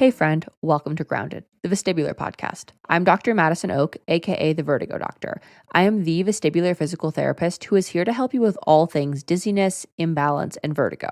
Hey friend, welcome to Grounded, the Vestibular podcast. I'm Dr. Madison Oak, aka the Vertigo Doctor. I am the vestibular physical therapist who is here to help you with all things dizziness, imbalance, and vertigo.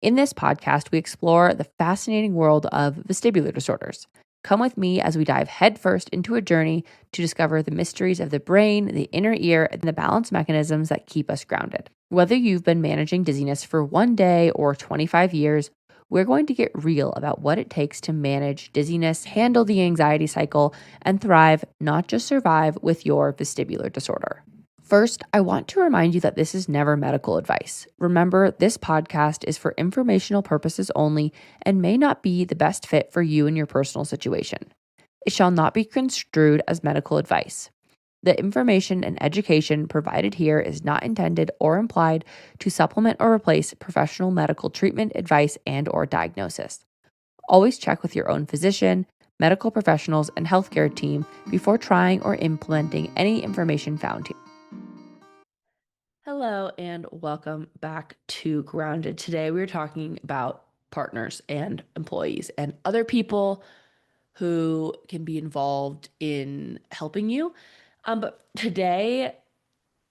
In this podcast, we explore the fascinating world of vestibular disorders. Come with me as we dive headfirst into a journey to discover the mysteries of the brain, the inner ear, and the balance mechanisms that keep us grounded. Whether you've been managing dizziness for one day or 25 years, we're going to get real about what it takes to manage dizziness, handle the anxiety cycle, and thrive, not just survive, with your vestibular disorder. First, I want to remind you that this is never medical advice. Remember, this podcast is for informational purposes only and may not be the best fit for you and your personal situation. It shall not be construed as medical advice. The information and education provided here is not intended or implied to supplement or replace professional medical treatment, advice, and or diagnosis. Always check with your own physician, medical professionals, and healthcare team before trying or implementing any information found here. Hello and welcome back to Grounded. Today we're talking about partners and employees and other people who can be involved in helping you. But today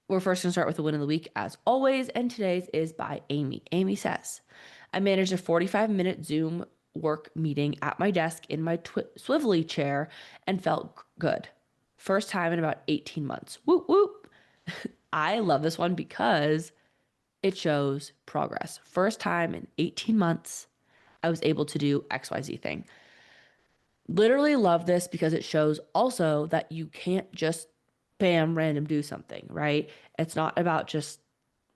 we're first going to start with the win of the week as always, and today's is by Amy. Amy says, I managed a 45-minute Zoom work meeting at my desk in my swivelly chair and felt good. First time in about 18 months. Whoop, whoop. I love this one because it shows progress. First time in 18 months, I was able to do XYZ thing. Literally love this because it shows also that you can't just bam, random do something, right? It's not about just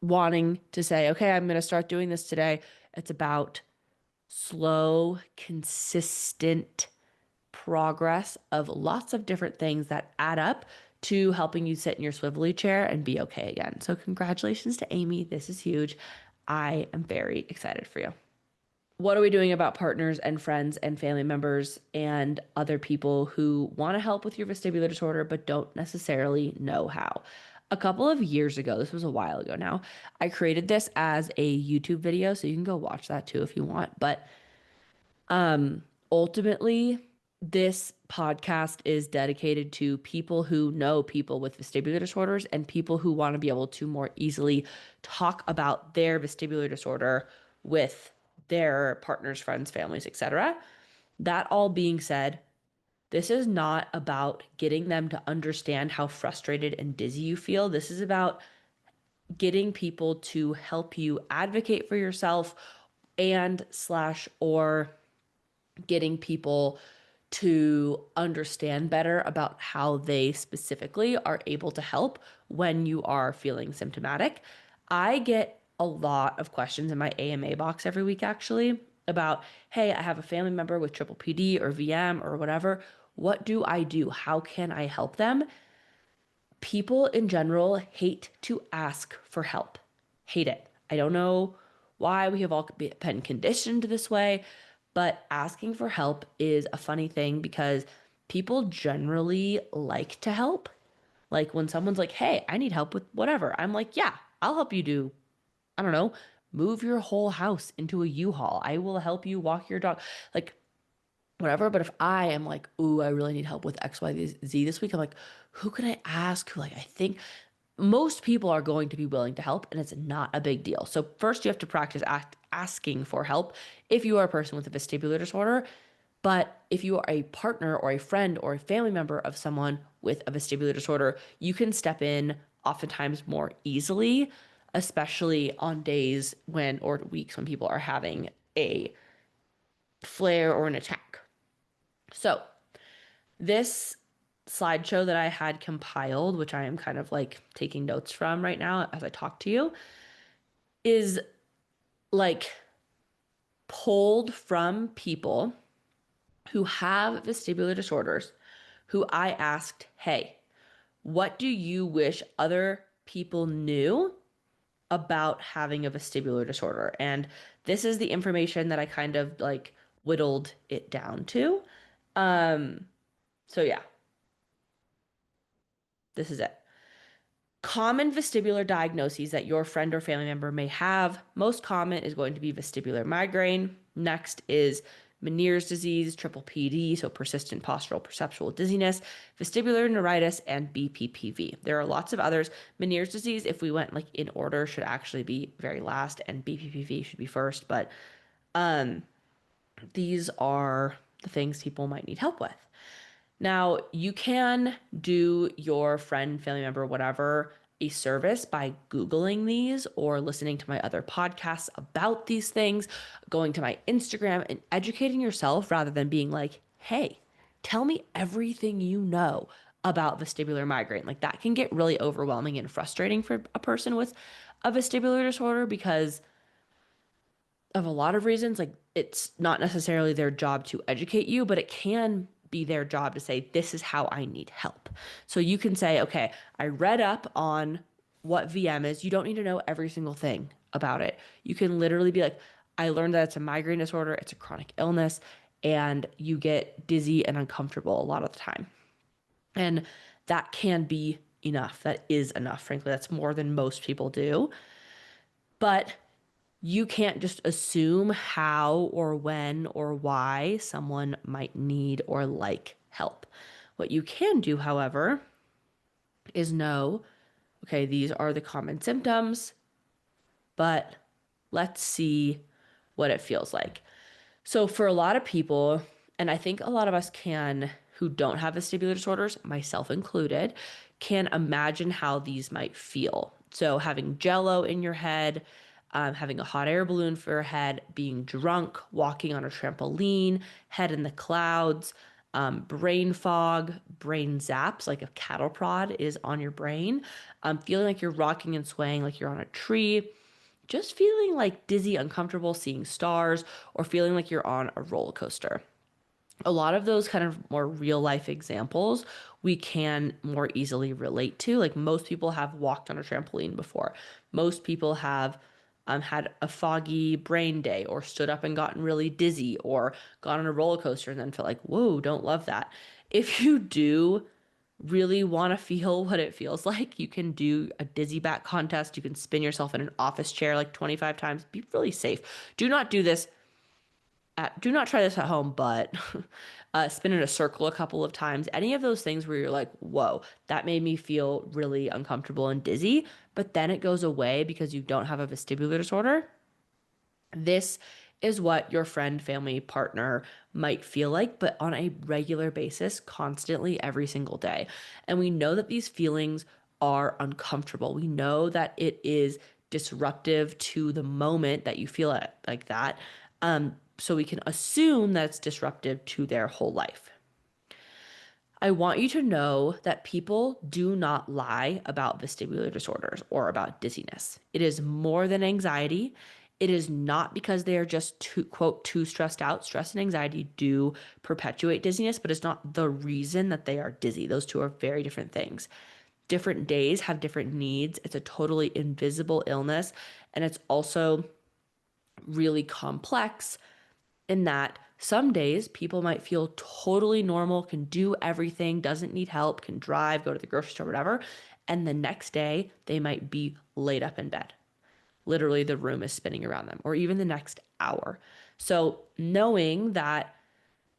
wanting to say, okay, I'm going to start doing this today. It's about slow, consistent progress of lots of different things that add up to helping you sit in your swivelly chair and be okay again. So congratulations to Amy. This is huge. I am very excited for you. What are we doing about partners and friends and family members and other people who want to help with your vestibular disorder but don't necessarily know how? A couple of years ago, this was a while ago now, I created this as a YouTube video, so you can go watch that too if you want. But ultimately, this podcast is dedicated to people who know people with vestibular disorders and people who want to be able to more easily talk about their vestibular disorder with their partners, friends, families, etc. That all being said, this is not about getting them to understand how frustrated and dizzy you feel. This is about getting people to help you advocate for yourself and or getting people to understand better about how they specifically are able to help when you are feeling symptomatic. I get a lot of questions in my AMA box every week actually about, hey, I have a family member with triple PD or VM or whatever. What do I do? How can I help them? People in general hate to ask for help. Hate it. I don't know why we have all been conditioned this way, but asking for help is a funny thing because people generally like to help. Like when someone's like, hey, I need help with whatever, I'm like, yeah, I'll help you do, I don't know, move your whole house into a U-Haul. I will help you walk your dog. Like, whatever. But if I am like, ooh, I really need help with X, Y, Z this week, I'm like, who can I ask? Who, like, I think most people are going to be willing to help, and it's not a big deal. So first you have to practice asking for help if you are a person with a vestibular disorder. But if you are a partner or a friend or a family member of someone with a vestibular disorder, you can step in oftentimes more easily, especially on days when, or weeks when people are having a flare or an attack. So this slideshow that I had compiled, which I am kind of like taking notes from right now as I talk to you, is like pulled from people who have vestibular disorders who I asked, hey, what do you wish other people knew about having a vestibular disorder? And this is the information that I kind of like whittled it down to. So yeah, this is it. Common vestibular diagnoses that your friend or family member may have. Most common is going to be vestibular migraine. Next is Meniere's disease, triple PD, so persistent postural perceptual dizziness, vestibular neuritis, and BPPV. There are lots of others. Meniere's disease, if we went like in order, should actually be very last, and BPPV should be first. But these are the things people might need help with. Now, you can do your friend, family member, whatever, a service by Googling these or listening to my other podcasts about these things, going to my Instagram and educating yourself rather than being like, hey, tell me everything you know about vestibular migraine. Like that can get really overwhelming and frustrating for a person with a vestibular disorder because of a lot of reasons. Like it's not necessarily their job to educate you, but it can be their job to say, this is how I need help. So you can say, okay, I read up on what VM is. You don't need to know every single thing about it. You can literally be like, I learned that it's a migraine disorder, it's a chronic illness, and you get dizzy and uncomfortable a lot of the time. And that can be enough. That is enough. Frankly, that's more than most people do. But you can't just assume how or when or why someone might need or like help. What you can do, however, is know, okay, these are the common symptoms, but let's see what it feels like. So for a lot of people, and I think a lot of us can, who don't have vestibular disorders, myself included, can imagine how these might feel. So having jello in your head, having a hot air balloon for your head, being drunk, walking on a trampoline, head in the clouds, brain fog, brain zaps, like a cattle prod is on your brain, feeling like you're rocking and swaying like you're on a tree, just feeling like dizzy, uncomfortable, seeing stars, or feeling like you're on a roller coaster. A lot of those kind of more real life examples we can more easily relate to. Like most people have walked on a trampoline before. Most people have had a foggy brain day or stood up and gotten really dizzy or gone on a roller coaster and then felt like, whoa, don't love that. If you do really want to feel what it feels like, you can do a dizzy back contest. You can spin yourself in an office chair like 25 times. Be really safe. Do not do this do not try this at home, but spin in a circle a couple of times. Any of those things where you're like, whoa, that made me feel really uncomfortable and dizzy, but then it goes away because you don't have a vestibular disorder. This is what your friend, family, partner might feel like, but on a regular basis, constantly every single day. And we know that these feelings are uncomfortable. We know that it is disruptive to the moment that you feel it like that. So we can assume that it's disruptive to their whole life. I want you to know that people do not lie about vestibular disorders or about dizziness. It is more than anxiety. It is not because they are just too, quote, too stressed out. Stress and anxiety do perpetuate dizziness, but it's not the reason that they are dizzy. Those two are very different things. Different days have different needs. It's a totally invisible illness. And it's also really complex in that some days people might feel totally normal, can do everything, doesn't need help, can drive, go to the grocery store, whatever. And the next day they might be laid up in bed. Literally, the room is spinning around them, or even the next hour. So, knowing that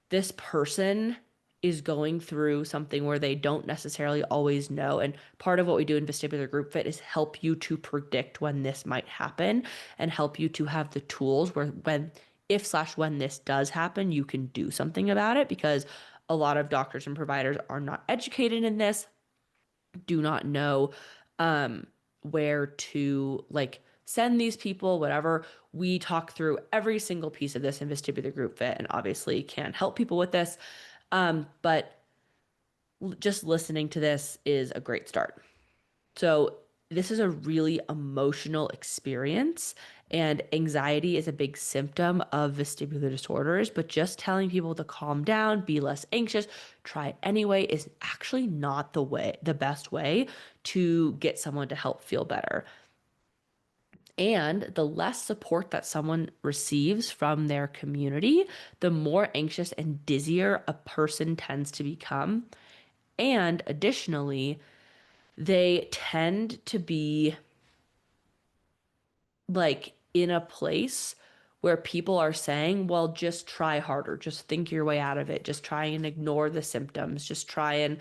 this person is going through something where they don't necessarily always know. And part of what we do in vestibular group fit is help you to predict when this might happen and help you to have the tools where when if slash when this does happen, you can do something about it because a lot of doctors and providers are not educated in this, do not know where to like send these people, whatever. We talk through every single piece of this in vestibular group fit and obviously can help people with this. But just listening to this is a great start. So this is a really emotional experience, and anxiety is a big symptom of vestibular disorders, but just telling people to calm down, be less anxious, try it anyway is actually not the best way to get someone to help feel better. And the less support that someone receives from their community, the more anxious and dizzier a person tends to become. And additionally, they tend to be like in a place where people are saying, well, just try harder, just think your way out of it, just try and ignore the symptoms, just try and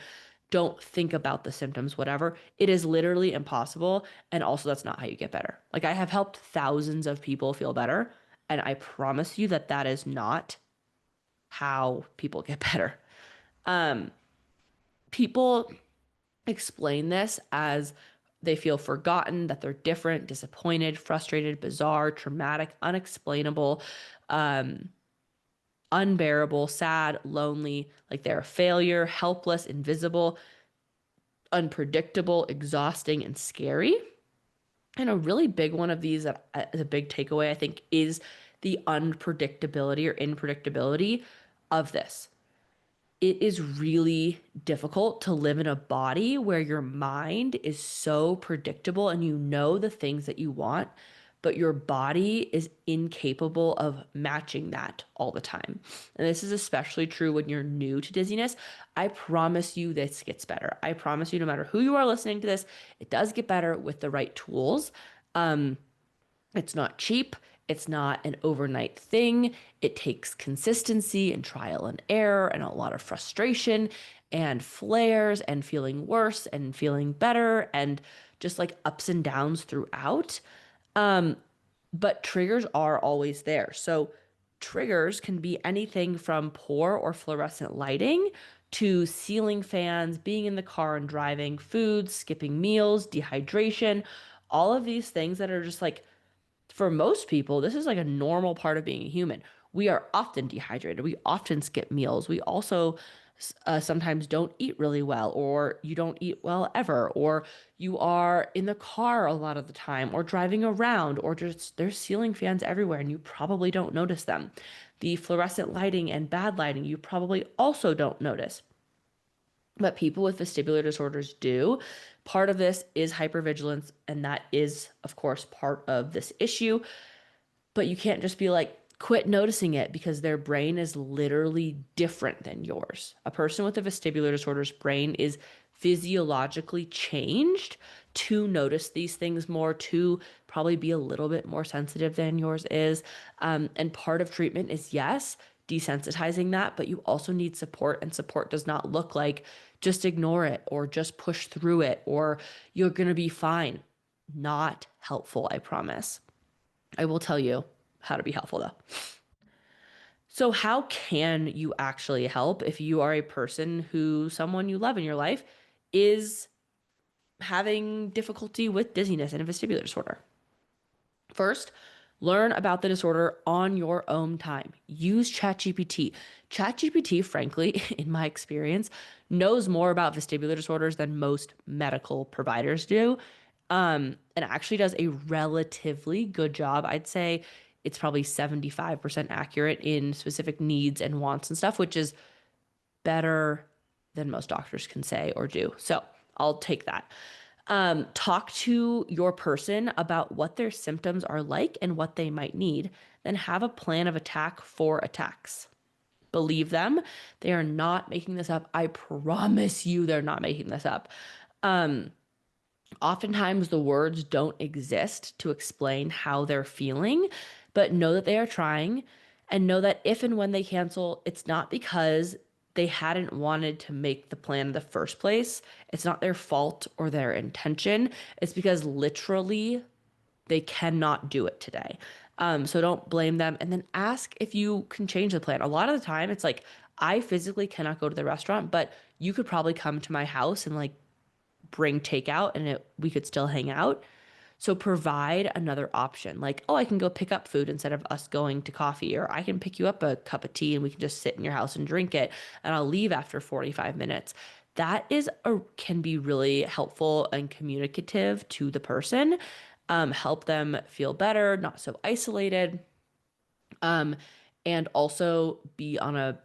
don't think about the symptoms, whatever. It is literally impossible. And also, that's not how you get better. Like, I have helped thousands of people feel better. And I promise you that that is not how people get better. Um, People explain this as they feel forgotten, that they're different, disappointed, frustrated, bizarre, traumatic, unexplainable, um, unbearable, sad, lonely, like they're a failure, helpless, invisible, unpredictable, exhausting, and scary. And a really big one of these that is a big takeaway, I think, is the unpredictability or unpredictability of this. It is really difficult to live in a body where your mind is so predictable and you know the things that you want, but your body is incapable of matching that all the time. And this is especially true when you're new to dizziness. I promise you this gets better. I promise you, no matter who you are listening to this, it does get better with the right tools. It's not cheap. It's not an overnight thing. It takes consistency and trial and error and a lot of frustration and flares and feeling worse and feeling better and just like ups and downs throughout. But triggers are always there. So triggers can be anything from poor or fluorescent lighting to ceiling fans, being in the car and driving, food, skipping meals, dehydration, all of these things that are just like for most people, this is like a normal part of being a human. We are often dehydrated. We often skip meals. We also sometimes don't eat really well, or you don't eat well ever, or you are in the car a lot of the time, or driving around, or just there's ceiling fans everywhere and you probably don't notice them. The fluorescent lighting and bad lighting, you probably also don't notice. But people with vestibular disorders do. Part of this is hypervigilance, and that is, of course, part of this issue. But you can't just be like, quit noticing it because their brain is literally different than yours. A person with a vestibular disorder's brain is physiologically changed to notice these things more, to probably be a little bit more sensitive than yours is. And part of treatment is, yes, desensitizing that, but you also need support. And support does not look like just ignore it or just push through it or you're going to be fine. Not helpful, I promise. I will tell you how to be helpful though. So, how can you actually help if you are a person who someone you love in your life is having difficulty with dizziness and a vestibular disorder? First, learn about the disorder on your own time. Use ChatGPT. ChatGPT, frankly, in my experience, knows more about vestibular disorders than most medical providers do. And actually does a relatively good job. I'd say it's probably 75% accurate in specific needs and wants and stuff, which is better than most doctors can say or do. So I'll take that. Talk to your person about what their symptoms are like and what they might need. Then have a plan of attack for attacks. Believe them. They are not making this up. I promise you, they're not making this up. Oftentimes, the words don't exist to explain how they're feeling, but know that they are trying and know that if and when they cancel, it's not because they hadn't wanted to make the plan in the first place. It's not their fault or their intention. It's because literally they cannot do it today. So don't blame them. And then ask if you can change the plan. A lot of the time, it's like, I physically cannot go to the restaurant, but you could probably come to my house and like bring takeout and we could still hang out. So provide another option like, oh, I can go pick up food instead of us going to coffee, or I can pick you up a cup of tea and we can just sit in your house and drink it and I'll leave after 45 minutes. That can be really helpful and communicative to the person, help them feel better, not so isolated, and also be on a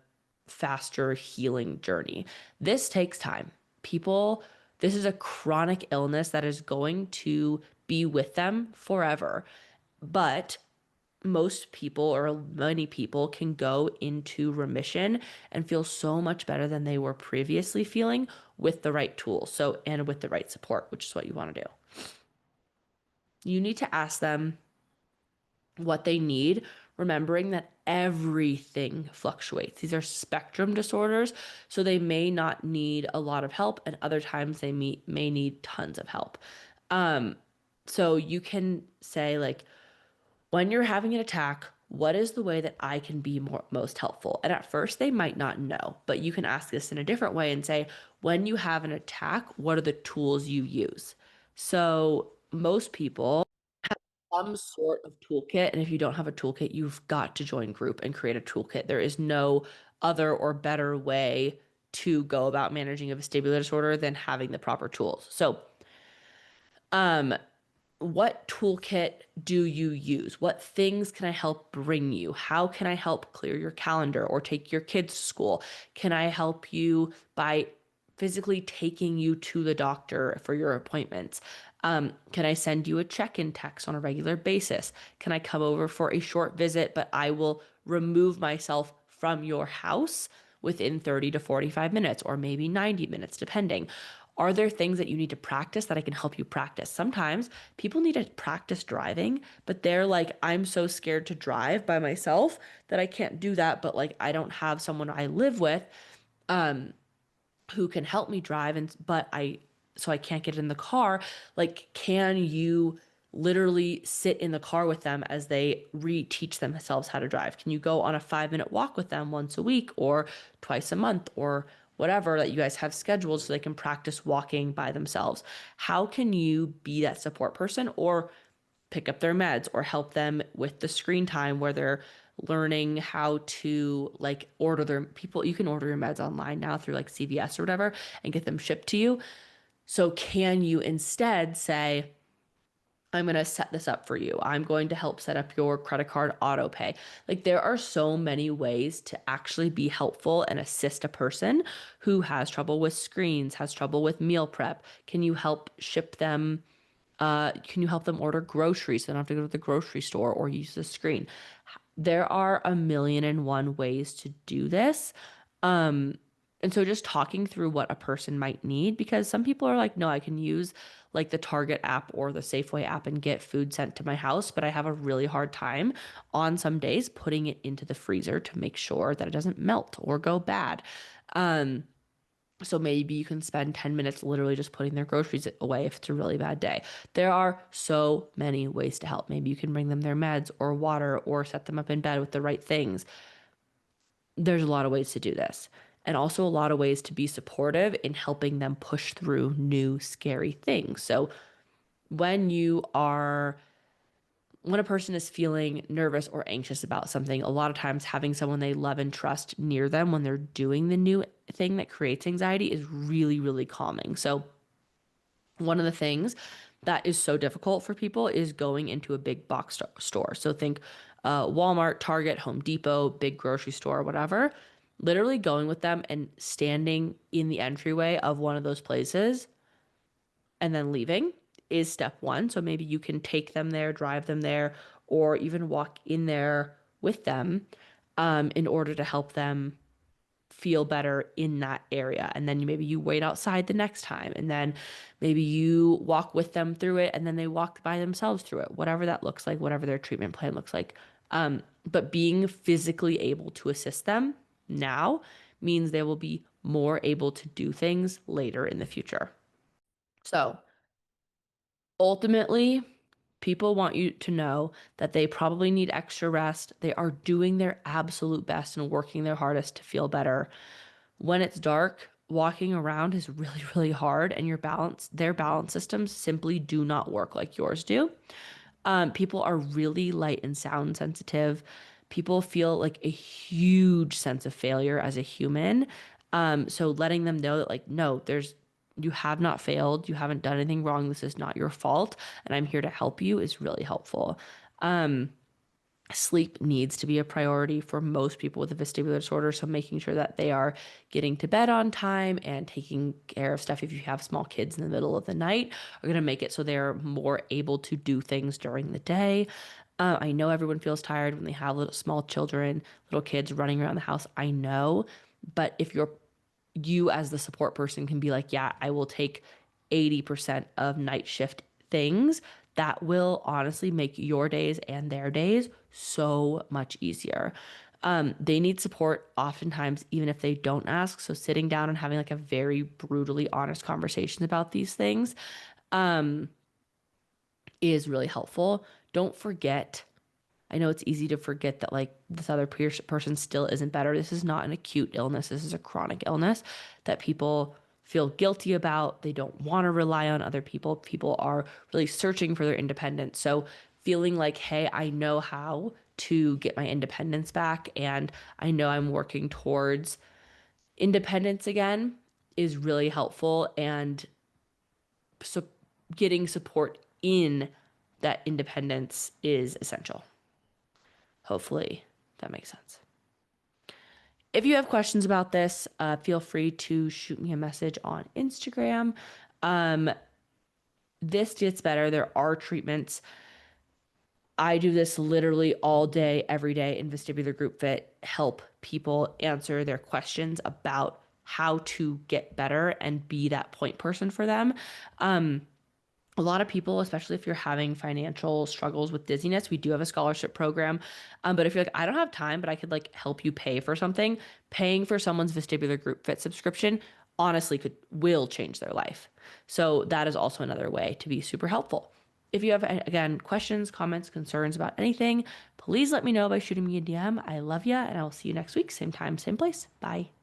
faster healing journey. This takes time. This is a chronic illness that is going to be with them forever. But most people or many people can go into remission and feel so much better than they were previously feeling with the right tools. So, and with the right support, which is what you want to do. You need to ask them what they need remembering that everything fluctuates. These are spectrum disorders, so they may not need a lot of help, and other times they may need tons of help. Um, so you can say, like, when you're having an attack, what is the way that I can be most helpful? And at first, they might not know, but you can ask this in a different way and say, when you have an attack, what are the tools you use? So most people some sort of toolkit. And if you don't have a toolkit, you've got to join group and create a toolkit. There is no other or better way to go about managing a vestibular disorder than having the proper tools. So, um, what toolkit do you use? What things can I help bring you? How can I help clear your calendar or take your kids to school? Can I help you by physically taking you to the doctor for your appointments? Can I send you a check-in text on a regular basis? Can I come over for a short visit, but I will remove myself from your house within 30 to 45 minutes or maybe 90 minutes, depending? Are there things that you need to practice that I can help you practice? Sometimes people need to practice driving, but they're like, I'm so scared to drive by myself that I can't do that. But like, I don't have someone I live with who can help me drive, and so I can't get in the car. Like, can you literally sit in the car with them as they reteach themselves how to drive? Can you go on a 5-minute walk with them once a week or twice a month or whatever that you guys have scheduled so they can practice walking by themselves? How can you be that support person or pick up their meds or help them with the screen time where they're learning how to like order their people? You can order your meds online now through like CVS or whatever and get them shipped to you. So can you instead say, I'm going to set this up for you. I'm going to help set up your credit card auto pay. Like, there are so many ways to actually be helpful and assist a person who has trouble with screens, has trouble with meal prep. Can you help ship them can you help them order groceries so they don't have to go to the grocery store or use the screen? There are a million and one ways to do this. Um, and so just talking through what a person might need, because some people are like, no, I can use like the Target app or the Safeway app and get food sent to my house, but I have a really hard time on some days putting it into the freezer to make sure that it doesn't melt or go bad. Um, so maybe you can spend 10 minutes literally just putting their groceries away if it's a really bad day. There are so many ways to help. Maybe you can bring them their meds or water or set them up in bed with the right things. There's a lot of ways to do this. And also a lot of ways to be supportive in helping them push through new scary things. So when you are when a person is feeling nervous or anxious about something, a lot of times having someone they love and trust near them when they're doing the new thing that creates anxiety is really, really calming. So, one of the things that is so difficult for people is going into a big box store. So, think Walmart, Target, Home Depot, big grocery store, whatever. Literally going with them and standing in the entryway of one of those places and then leaving is step one. So maybe you can take them there, drive them there, or even walk in there with them in order to help them feel better in that area. And then maybe you wait outside the next time, and then maybe you walk with them through it, and then they walk by themselves through it, whatever that looks like, whatever their treatment plan looks like. But being physically able to assist them now means they will be more able to do things later in the future. So, ultimately, people want you to know that they probably need extra rest. They are doing their absolute best and working their hardest to feel better. When it's dark, walking around is really, really hard, and their balance systems simply do not work like yours do. People are really light and sound sensitive. People feel like a huge sense of failure as a human. So letting them know that, like, no, you have not failed. You haven't done anything wrong. This is not your fault. And I'm here to help you is really helpful. Sleep needs to be a priority for most people with a vestibular disorder. So making sure that they are getting to bed on time and taking care of stuff if you have small kids in the middle of the night are going to make it so they're more able to do things during the day. I know everyone feels tired when they have little small children, little kids running around the house. I know, but if you as the support person can be like, yeah, I will take 80% of night shift things, that will honestly make your days and their days so much easier. They need support oftentimes, even if they don't ask. So sitting down and having like a very brutally honest conversation about these things is really helpful. Don't forget, I know it's easy to forget that like this other person still isn't better. This is not an acute illness. This is a chronic illness that people feel guilty about. They don't want to rely on other people. People are really searching for their independence. So feeling like, hey, I know how to get my independence back and I know I'm working towards independence again is really helpful. And so getting support in that independence is essential. Hopefully that makes sense. If you have questions about this, feel free to shoot me a message on Instagram. Um, this gets better. There are treatments. I do this literally all day, every day in Vestibular Group Fit, help people answer their questions about how to get better and be that point person for them. A lot of people, especially if you're having financial struggles with dizziness, we do have a scholarship program. But if you're like, I don't have time, but I could like help you pay for something, paying for someone's Vestibular Group Fit subscription honestly will change their life. So that is also another way to be super helpful. If you have, again, questions, comments, concerns about anything, please let me know by shooting me a DM. I love you, and I will see you next week. Same time, same place. Bye.